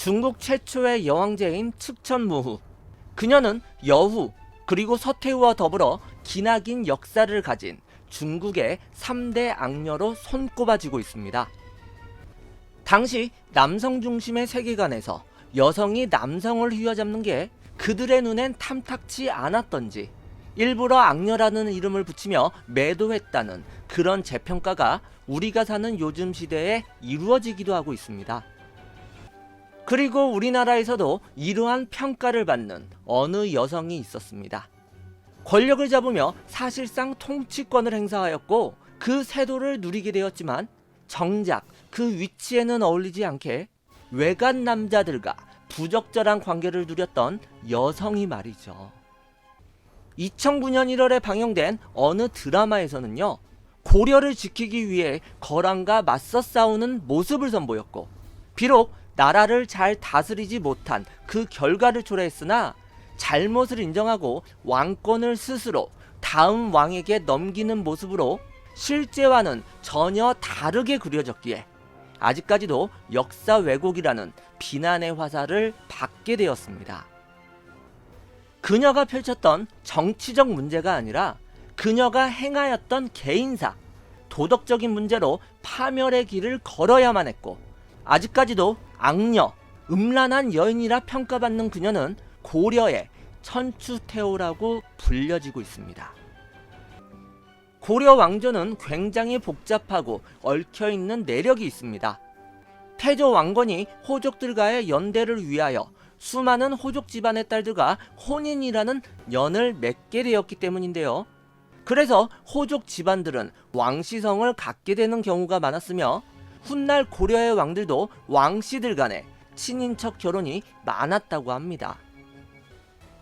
중국 최초의 여왕제인 측천무후. 그녀는 여후 그리고 서태후와 더불어 기나긴 역사를 가진 중국의 3대 악녀로 손꼽아지고 있습니다. 당시 남성 중심의 세계관에서 여성이 남성을 휘어잡는 게 그들의 눈엔 탐탁치 않았던지 일부러 악녀라는 이름을 붙이며 매도했다는 그런 재평가가 우리가 사는 요즘 시대에 이루어지기도 하고 있습니다. 그리고 우리나라에서도 이러한 평가를 받는 어느 여성이 있었습니다. 권력을 잡으며 사실상 통치권을 행사하였고 그 세도를 누리게 되었지만 정작 그 위치에는 어울리지 않게 외간 남자들과 부적절한 관계를 누렸던 여성이 말이죠. 2009년 1월에 방영된 어느 드라마에서는요, 고려를 지키기 위해 거란과 맞서 싸우는 모습을 선보였고, 비록 나라를 잘 다스리지 못한 그 결과를 초래했으나 잘못을 인정하고 왕권을 스스로 다음 왕에게 넘기는 모습으로 실제와는 전혀 다르게 그려졌기에 아직까지도 역사 왜곡이라는 비난의 화살을 받게 되었습니다. 그녀가 펼쳤던 정치적 문제가 아니라 그녀가 행하였던 개인사, 도덕적인 문제로 파멸의 길을 걸어야만 했고, 아직까지도 악녀, 음란한 여인이라 평가받는 그녀는 고려의 천추태후라고 불려지고 있습니다. 고려 왕조는 굉장히 복잡하고 얽혀있는 내력이 있습니다. 태조 왕건이 호족들과의 연대를 위하여 수많은 호족 집안의 딸들과 혼인이라는 연을 맺게 되었기 때문인데요. 그래서 호족 집안들은 왕시성을 갖게 되는 경우가 많았으며 훗날 고려의 왕들도 왕씨들 간의 친인척 결혼이 많았다고 합니다.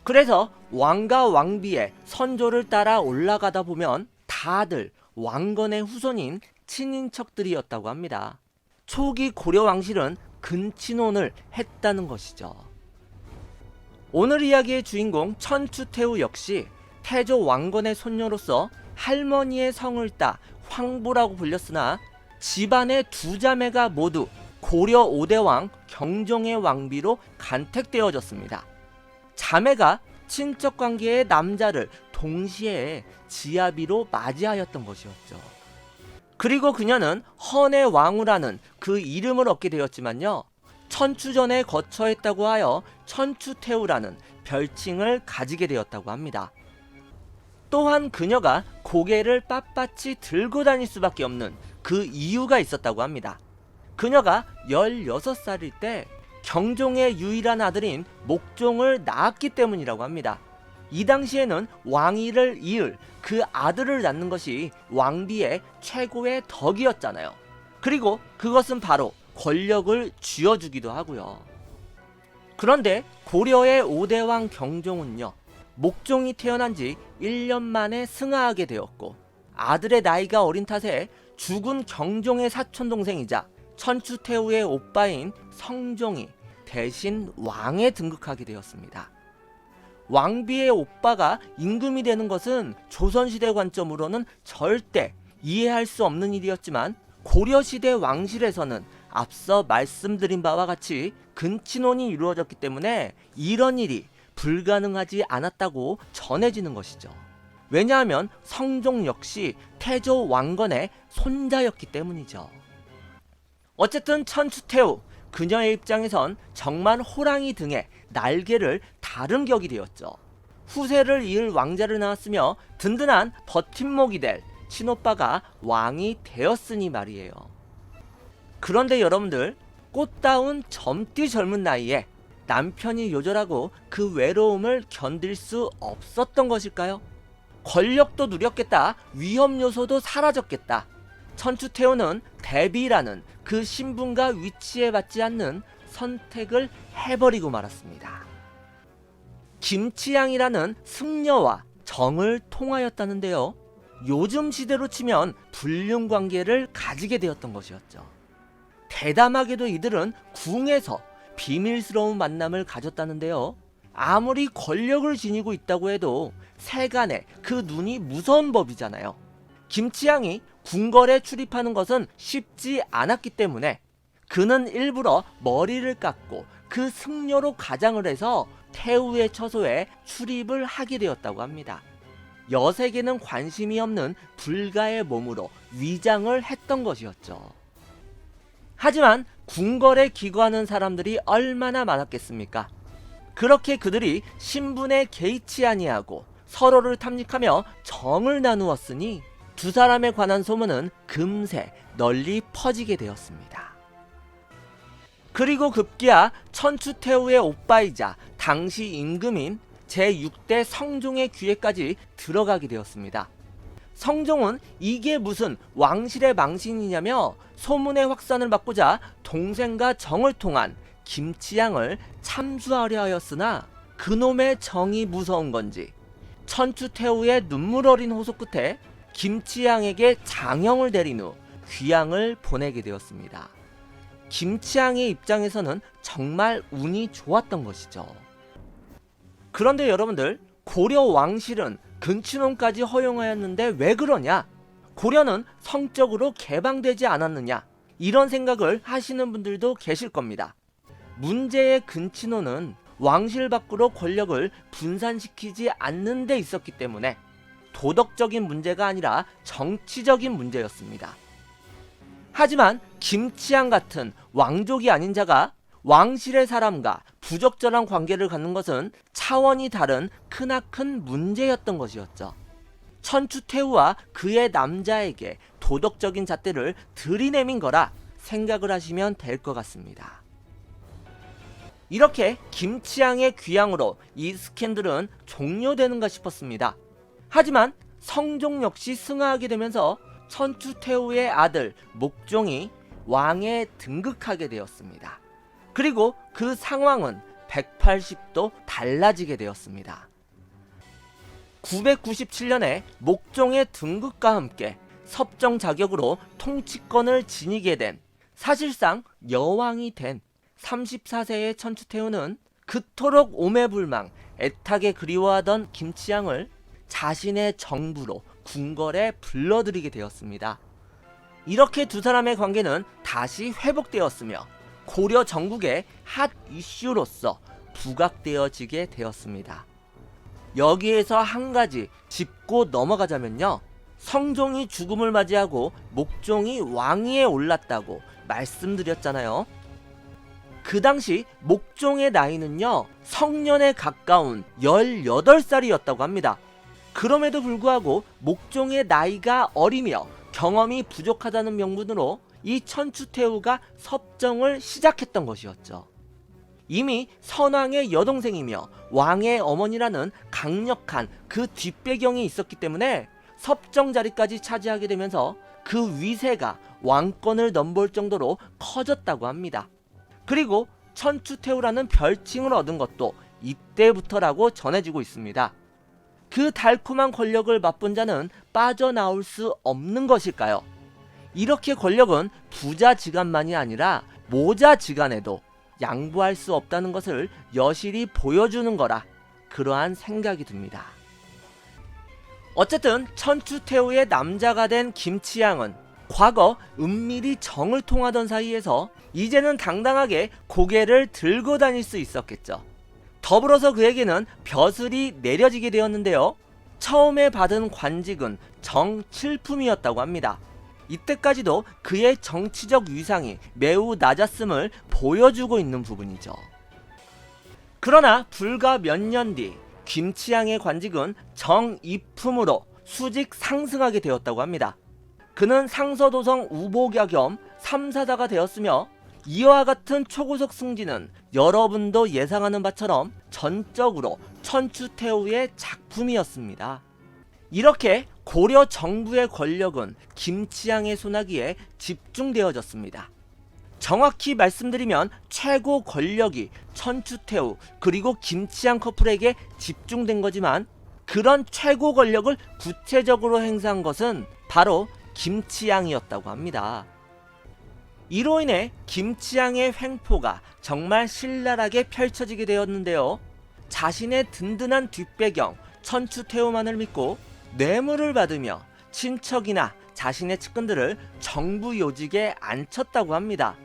그래서 왕과 왕비의 선조를 따라 올라가다 보면 다들 왕건의 후손인 친인척들이었다고 합니다. 초기 고려 왕실은 근친혼을 했다는 것이죠. 오늘 이야기의 주인공 천추태후 역시 태조 왕건의 손녀로서 할머니의 성을 따 황보라고 불렸으나 집안의 두 자매가 모두 고려 5대왕 경종의 왕비로 간택되어졌습니다. 자매가 친척관계의 남자를 동시에 지아비로 맞이하였던 것이었죠. 그리고 그녀는 헌의 왕후라는 그 이름을 얻게 되었지만요, 천추전에 거처했다고 하여 천추태후라는 별칭을 가지게 되었다고 합니다. 또한 그녀가 고개를 빳빳이 들고 다닐 수밖에 없는 그 이유가 있었다고 합니다. 그녀가 16살일 때 경종의 유일한 아들인 목종을 낳았기 때문이라고 합니다. 이 당시에는 왕위를 이을 그 아들을 낳는 것이 왕비의 최고의 덕이었잖아요. 그리고 그것은 바로 권력을 쥐어주기도 하고요. 그런데 고려의 5대왕 경종은요, 목종이 태어난 지 1년 만에 승하하게 되었고, 아들의 나이가 어린 탓에 죽은 경종의 사촌동생이자 천추태후의 오빠인 성종이 대신 왕에 등극하게 되었습니다. 왕비의 오빠가 임금이 되는 것은 조선시대 관점으로는 절대 이해할 수 없는 일이었지만 고려시대 왕실에서는 앞서 말씀드린 바와 같이 근친혼이 이루어졌기 때문에 이런 일이 불가능하지 않았다고 전해지는 것이죠. 왜냐하면 성종 역시 태조 왕건의 손자였기 때문이죠. 어쨌든 천추태후, 그녀의 입장에선 정말 호랑이 등에 날개를 다른 격이 되었죠. 후세를 이을 왕자를 낳았으며 든든한 버팀목이 될 친오빠가 왕이 되었으니 말이에요. 그런데 여러분들, 꽃다운 젊디 젊은 나이에 남편이 요절하고 그 외로움을 견딜 수 없었던 것일까요? 권력도 누렸겠다, 위험 요소도 사라졌겠다. 천추태후는 대비라는 그 신분과 위치에 맞지 않는 선택을 해버리고 말았습니다. 김치양이라는 승려와 정을 통하였다는데요, 요즘 시대로 치면 불륜관계를 가지게 되었던 것이었죠. 대담하게도 이들은 궁에서 비밀스러운 만남을 가졌다는데요, 아무리 권력을 지니고 있다고 해도 세간의 그 눈이 무서운 법이잖아요. 김치양이 궁궐에 출입하는 것은 쉽지 않았기 때문에 그는 일부러 머리를 깎고 그 승려로 가장을 해서 태후의 처소에 출입을 하게 되었다고 합니다. 여색에는 관심이 없는 불가의 몸으로 위장을 했던 것이었죠. 하지만 궁궐에 기거하는 사람들이 얼마나 많았겠습니까? 그렇게 그들이 신분에 개의치 아니하고 서로를 탐닉하며 정을 나누었으니 두 사람에 관한 소문은 금세 널리 퍼지게 되었습니다. 그리고 급기야 천추태후의 오빠이자 당시 임금인 제6대 성종의 귀에까지 들어가게 되었습니다. 성종은 이게 무슨 왕실의 망신이냐며 소문의 확산을 막고자 동생과 정을 통한 김치양을 참수하려 하였으나 그놈의 정이 무서운 건지 천추태후의 눈물 어린 호소 끝에 김치양에게 장형을 내린 후 귀양을 보내게 되었습니다. 김치양의 입장에서는 정말 운이 좋았던 것이죠. 그런데 여러분들, 고려 왕실은 근친혼까지 허용하였는데 왜 그러냐? 고려는 성적으로 개방되지 않았느냐? 이런 생각을 하시는 분들도 계실 겁니다. 문제의 근친혼은 왕실 밖으로 권력을 분산시키지 않는 데 있었기 때문에 도덕적인 문제가 아니라 정치적인 문제였습니다. 하지만 김치양 같은 왕족이 아닌 자가 왕실의 사람과 부적절한 관계를 갖는 것은 차원이 다른 크나큰 문제였던 것이었죠. 천추태후와 그의 남자에게 도덕적인 잣대를 들이내민 거라 생각을 하시면 될 것 같습니다. 이렇게 김치양의 귀양으로 이 스캔들은 종료되는가 싶었습니다. 하지만 성종 역시 승하하게 되면서 천추태후의 아들 목종이 왕에 등극하게 되었습니다. 그리고 그 상황은 180도 달라지게 되었습니다. 997년에 목종의 등극과 함께 섭정 자격으로 통치권을 지니게 된, 사실상 여왕이 된 34세의 천추태후는 그토록 오매불망 애타게 그리워하던 김치양을 자신의 정부로 궁궐에 불러들이게 되었습니다. 이렇게 두 사람의 관계는 다시 회복되었으며 고려 전국의 핫 이슈로서 부각되어지게 되었습니다. 여기에서 한 가지 짚고 넘어가자면요, 성종이 죽음을 맞이하고 목종이 왕위에 올랐다고 말씀드렸잖아요. 그 당시 목종의 나이는요, 성년에 가까운 18살이었다고 합니다. 그럼에도 불구하고 목종의 나이가 어리며 경험이 부족하다는 명분으로 이 천추태후가 섭정을 시작했던 것이었죠. 이미 선왕의 여동생이며 왕의 어머니라는 강력한 그 뒷배경이 있었기 때문에 섭정 자리까지 차지하게 되면서 그 위세가 왕권을 넘볼 정도로 커졌다고 합니다. 그리고 천추태후라는 별칭을 얻은 것도 이때부터라고 전해지고 있습니다. 그 달콤한 권력을 맛본 자는 빠져나올 수 없는 것일까요? 이렇게 권력은 부자지간만이 아니라 모자지간에도 양보할 수 없다는 것을 여실히 보여주는 거라 그러한 생각이 듭니다. 어쨌든 천추태후의 남자가 된 김치양은 과거 은밀히 정을 통하던 사이에서 이제는 당당하게 고개를 들고 다닐 수 있었겠죠. 더불어서 그에게는 벼슬이 내려지게 되었는데요, 처음에 받은 관직은 정칠품이었다고 합니다. 이때까지도 그의 정치적 위상이 매우 낮았음을 보여주고 있는 부분이죠. 그러나 불과 몇 년 뒤 김치양의 관직은 정이품으로 수직 상승하게 되었다고 합니다. 그는 상서도성 우보가 겸 삼사다가 되었으며 이와 같은 초고속 승진은 여러분도 예상하는 바처럼 전적으로 천추태후의 작품이었습니다. 이렇게 고려 정부의 권력은 김치양의 손아귀에 집중되어졌습니다. 정확히 말씀드리면 최고 권력이 천추태후 그리고 김치양 커플에게 집중된 거지만 그런 최고 권력을 구체적으로 행사한 것은 바로 김치양이었다고 합니다. 이로 인해 김치양의 횡포가 정말 신랄하게 펼쳐지게 되었는데요, 자신의 든든한 뒷배경 천추태후만을 믿고 뇌물을 받으며 친척이나 자신의 측근들을 정부 요직에 앉혔다고 합니다.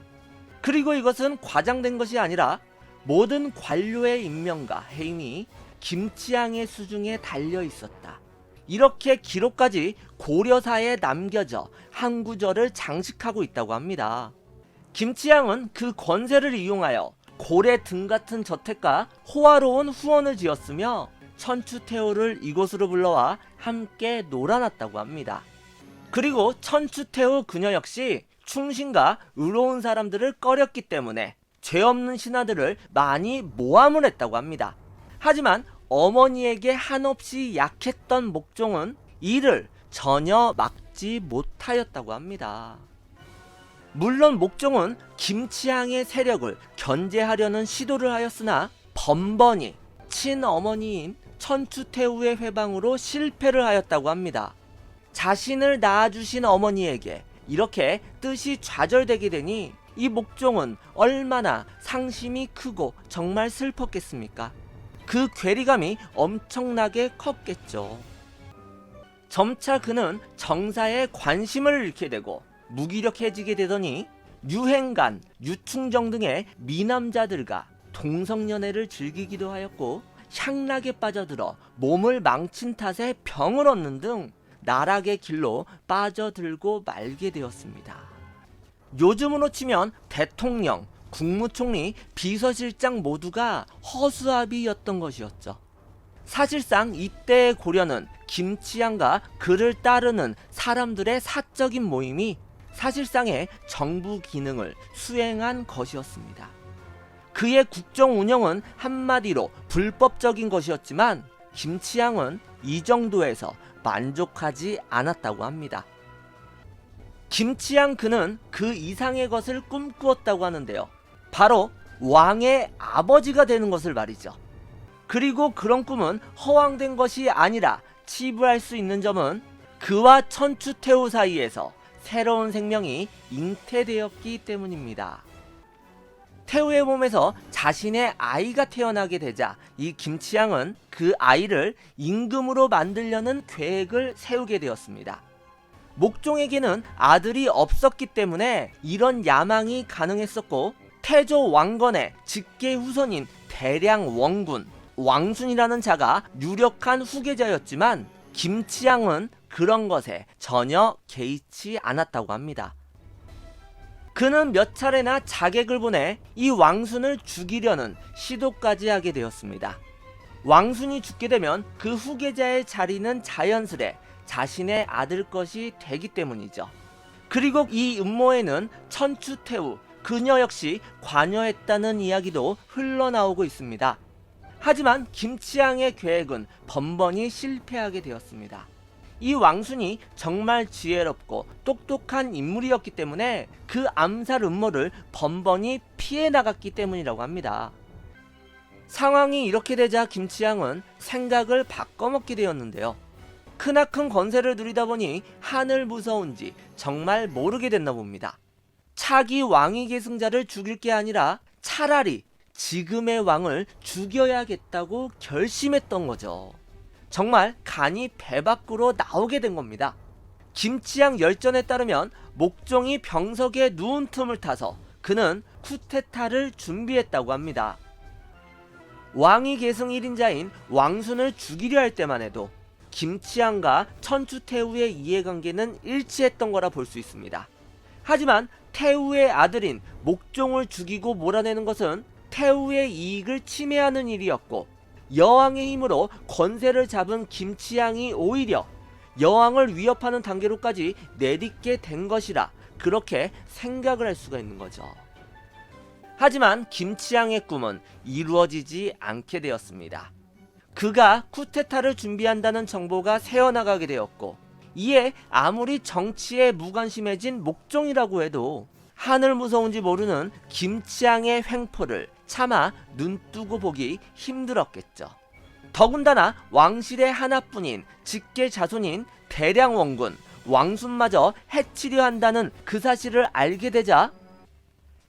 그리고 이것은 과장된 것이 아니라 모든 관료의 임명과 해임이 김치향의 수중에 달려 있었다. 이렇게 기록까지 고려사에 남겨져 한 구절을 장식하고 있다고 합니다. 김치향은 그 권세를 이용하여 고래 등 같은 저택과 호화로운 후원을 지었으며 천추태후를 이곳으로 불러와 함께 놀아났다고 합니다. 그리고 천추태후 그녀 역시 충신과 의로운 사람들을 꺼렸기 때문에 죄 없는 신하들을 많이 모함을 했다고 합니다. 하지만 어머니에게 한없이 약했던 목종은 이를 전혀 막지 못하였다고 합니다. 물론 목종은 김치향의 세력을 견제하려는 시도를 하였으나 번번이 친어머니인 천추태후의 회방으로 실패를 하였다고 합니다. 자신을 낳아주신 어머니에게 이렇게 뜻이 좌절되게 되니 이 목종은 얼마나 상심이 크고 정말 슬펐겠습니까? 그 괴리감이 엄청나게 컸겠죠. 점차 그는 정사에 관심을 잃게 되고 무기력해지게 되더니 유행간, 유충정 등의 미남자들과 동성연애를 즐기기도 하였고 향락에 빠져들어 몸을 망친 탓에 병을 얻는 등 나락의 길로 빠져들고 말게 되었습니다. 요즘으로 치면 대통령, 국무총리, 비서실장 모두가 허수아비였던 것이었죠. 사실상 이때의 고려는 김치향과 그를 따르는 사람들의 사적인 모임이 사실상의 정부 기능을 수행한 것이었습니다. 그의 국정 운영은 한마디로 불법적인 것이었지만 김치향은 이 정도에서 만족하지 않았다고 합니다. 김치향 그는 그 이상의 것을 꿈꾸었다고 하는데요. 바로 왕의 아버지가 되는 것을 말이죠. 그리고 그런 꿈은 허황된 것이 아니라 치부할 수 있는 점은 그와 천추태후 사이에서 새로운 생명이 잉태되었기 때문입니다. 태후의 몸에서 자신의 아이가 태어나게 되자 이 김치향은 그 아이를 임금으로 만들려는 계획을 세우게 되었습니다. 목종에게는 아들이 없었기 때문에 이런 야망이 가능했었고 태조 왕건의 직계 후손인 대량 원군 왕순이라는 자가 유력한 후계자였지만 김치향은 그런 것에 전혀 개의치 않았다고 합니다. 그는 몇 차례나 자객을 보내 이 왕순을 죽이려는 시도까지 하게 되었습니다. 왕순이 죽게 되면 그 후계자의 자리는 자연스레 자신의 아들 것이 되기 때문이죠. 그리고 이 음모에는 천추태후 그녀 역시 관여했다는 이야기도 흘러나오고 있습니다. 하지만 김치향의 계획은 번번이 실패하게 되었습니다. 이 왕순이 정말 지혜롭고 똑똑한 인물이었기 때문에 그 암살 음모를 번번이 피해 나갔기 때문이라고 합니다. 상황이 이렇게 되자 김치향은 생각을 바꿔먹게 되었는데요. 크나큰 권세를 누리다 보니 하늘 무서운지 정말 모르게 됐나 봅니다. 차기 왕위 계승자를 죽일 게 아니라 차라리 지금의 왕을 죽여야겠다고 결심했던 거죠. 정말 간이 배 밖으로 나오게 된 겁니다. 김치향 열전에 따르면 목종이 병석에 누운 틈을 타서 그는 쿠데타를 준비했다고 합니다. 왕위 계승 1인자인 왕순을 죽이려 할 때만 해도 김치향과 천추태후의 이해관계는 일치했던 거라 볼 수 있습니다. 하지만 태후의 아들인 목종을 죽이고 몰아내는 것은 태후의 이익을 침해하는 일이었고 여왕의 힘으로 권세를 잡은 김치향이 오히려 여왕을 위협하는 단계로까지 내딛게 된 것이라 그렇게 생각을 할 수가 있는 거죠. 하지만 김치향의 꿈은 이루어지지 않게 되었습니다. 그가 쿠데타를 준비한다는 정보가 새어나가게 되었고 이에 아무리 정치에 무관심해진 목종이라고 해도 하늘 무서운지 모르는 김치향의 횡포를 차마 눈뜨고 보기 힘들었겠죠. 더군다나 왕실의 하나뿐인 직계 자손인 대량 원군 왕순마저 해치려 한다는 그 사실을 알게 되자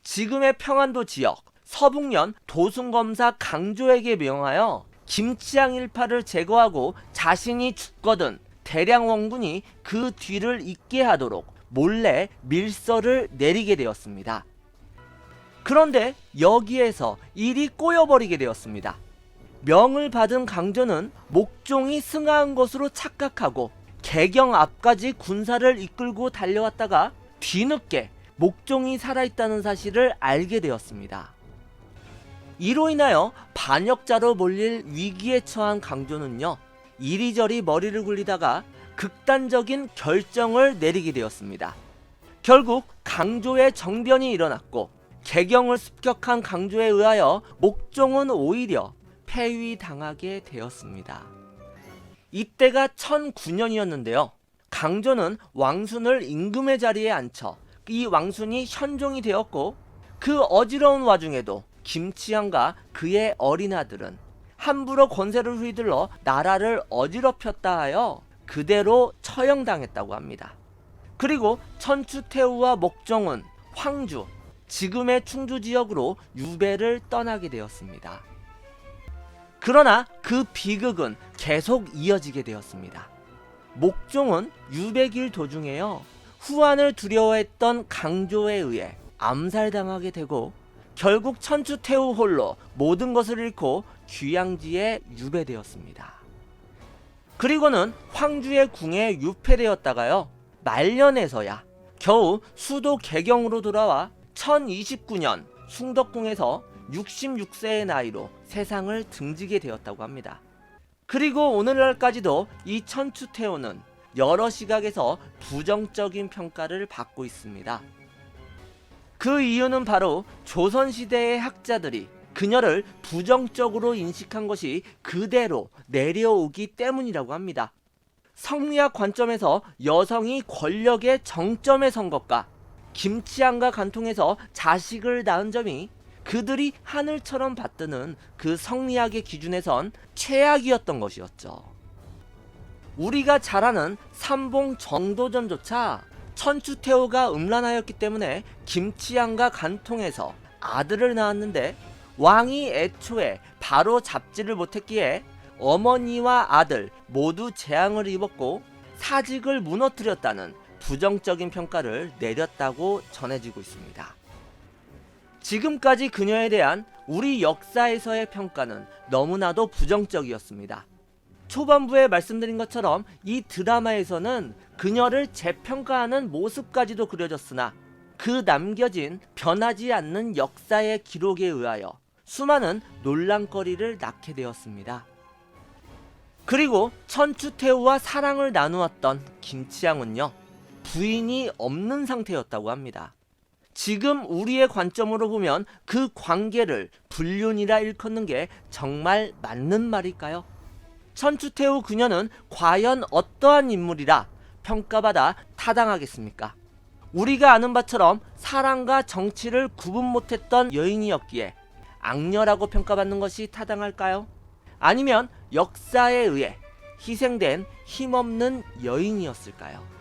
지금의 평안도 지역 서북면 도순검사 강조에게 명하여 김치향 일파를 제거하고 자신이 죽거든 대량 원군이 그 뒤를 잇게 하도록 몰래 밀서를 내리게 되었습니다. 그런데 여기에서 일이 꼬여버리게 되었습니다. 명을 받은 강조는 목종이 승하한 것으로 착각하고 개경 앞까지 군사를 이끌고 달려왔다가 뒤늦게 목종이 살아있다는 사실을 알게 되었습니다. 이로 인하여 반역자로 몰릴 위기에 처한 강조는요, 이리저리 머리를 굴리다가 극단적인 결정을 내리게 되었습니다. 결국 강조의 정변이 일어났고 개경을 습격한 강조에 의하여 목종은 오히려 폐위당하게 되었습니다. 이때가 1009년이었는데요. 강조는 왕순을 임금의 자리에 앉혀 이 왕순이 현종이 되었고, 그 어지러운 와중에도 김치향과 그의 어린 아들은 함부로 권세를 휘둘러 나라를 어지럽혔다 하여 그대로 처형당했다고 합니다. 그리고 천추태후와 목종은 황주, 지금의 충주 지역으로 유배를 떠나게 되었습니다. 그러나 그 비극은 계속 이어지게 되었습니다. 목종은 유배길 도중에요, 후한을 두려워했던 강조에 의해 암살당하게 되고 결국 천추태후 홀로 모든 것을 잃고 귀양지에 유배되었습니다. 그리고는 황주의 궁에 유폐되었다가요, 말년에서야 겨우 수도 개경으로 돌아와 1029년 숭덕궁에서 66세의 나이로 세상을 등지게 되었다고 합니다. 그리고 오늘날까지도 이 천추태후는 여러 시각에서 부정적인 평가를 받고 있습니다. 그 이유는 바로 조선시대의 학자들이 그녀를 부정적으로 인식한 것이 그대로 내려오기 때문이라고 합니다. 성리학 관점에서 여성이 권력의 정점에 선 것과 김치향과 간통해서 자식을 낳은 점이 그들이 하늘처럼 받드는 그 성리학의 기준에선 최악이었던 것이었죠. 우리가 잘 아는 삼봉 정도전조차 천추태후가 음란하였기 때문에 김치향과 간통해서 아들을 낳았는데, 왕이 애초에 바로 잡지를 못했기에 어머니와 아들 모두 재앙을 입었고 사직을 무너뜨렸다는 부정적인 평가를 내렸다고 전해지고 있습니다. 지금까지 그녀에 대한 우리 역사에서의 평가는 너무나도 부정적이었습니다. 초반부에 말씀드린 것처럼 이 드라마에서는 그녀를 재평가하는 모습까지도 그려졌으나 그 남겨진 변하지 않는 역사의 기록에 의하여 수많은 논란거리를 낳게 되었습니다. 그리고 천추태후와 사랑을 나누었던 김치향은요, 부인이 없는 상태였다고 합니다. 지금 우리의 관점으로 보면 그 관계를 불륜이라 일컫는 게 정말 맞는 말일까요? 천추태후 그녀는 과연 어떠한 인물이라 평가받아 타당하겠습니까? 우리가 아는 바처럼 사랑과 정치를 구분 못했던 여인이었기에 악녀라고 평가받는 것이 타당할까요? 아니면 역사에 의해 희생된 힘없는 여인이었을까요?